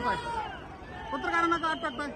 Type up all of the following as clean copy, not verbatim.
करताय? पत्रकारांना का आत टाकताय?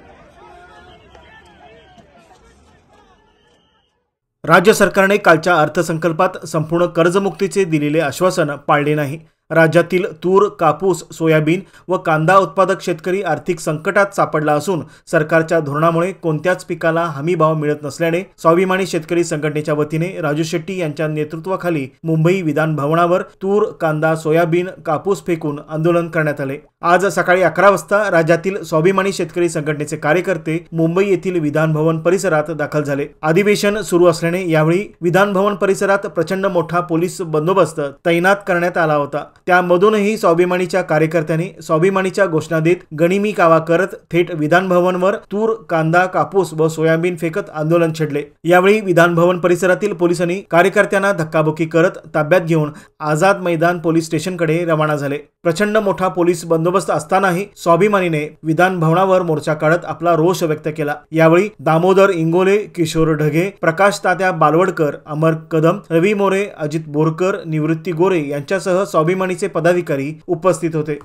राज्य सरकारने कालच्या अर्थसंकल्पात संपूर्ण कर्जमुक्तीचे दिलेले आश्वासन पाळले नाही। राज्यातील तूर, कापूस, सोयाबीन व कांदा उत्पादक शेतकरी आर्थिक संकटात सापडला असून सरकारच्या धोरणामुळे कोणत्याच पिकाला हमी भाव मिळत नसल्याने स्वाभिमानी शेतकरी संघटनेच्या वतीने राजू शेट्टी यांच्या नेतृत्वाखाली मुंबई विधान भवनावर तूर, कांदा, सोयाबीन, कापूस फेकून आंदोलन करण्यात आले। आज सकाळी 11 वाजता राज्यातील स्वाभिमानी शेतकरी संघटनेचे कार्यकर्ते मुंबई येथील विधान भवन परिसरात दाखल झाले। अधिवेशन सुरू असल्याने यावेळी विधान भवन परिसरात प्रचंड मोठा पोलीस बंदोबस्त तैनात करण्यात आला होता। त्यामधूनही स्वाभिमानीच्या कार्यकर्त्यांनी स्वाभिमानीच्या घोषणा देत गनिमी कावा करत थेट विधान भवनवर तूर, कांदा, कापूस व सोयाबीन फेकत आंदोलन छेडले। यावेळी विधान भवन परिसरातील पोलिसांनी कार्यकर्त्यांना धक्काबुक्की करत ताब्यात घेऊन आझाद मैदान पोलीस स्टेशनकडे रवाना झाले। प्रचंड मोठा पोलीस बंदोबस्त असतानाही स्वाभिमानीने विधान भवनावर मोर्चा काढत आपला रोष व्यक्त केला। यावेळी दामोदर इंगोले, किशोर ढगे, प्रकाश तात्या बालवडकर, अमर कदम, रवी मोरे, अजित बोरकर, निवृत्ती गोरे यांच्यासह स्वाभिमानीचे पदाधिकारी उपस्थित होते।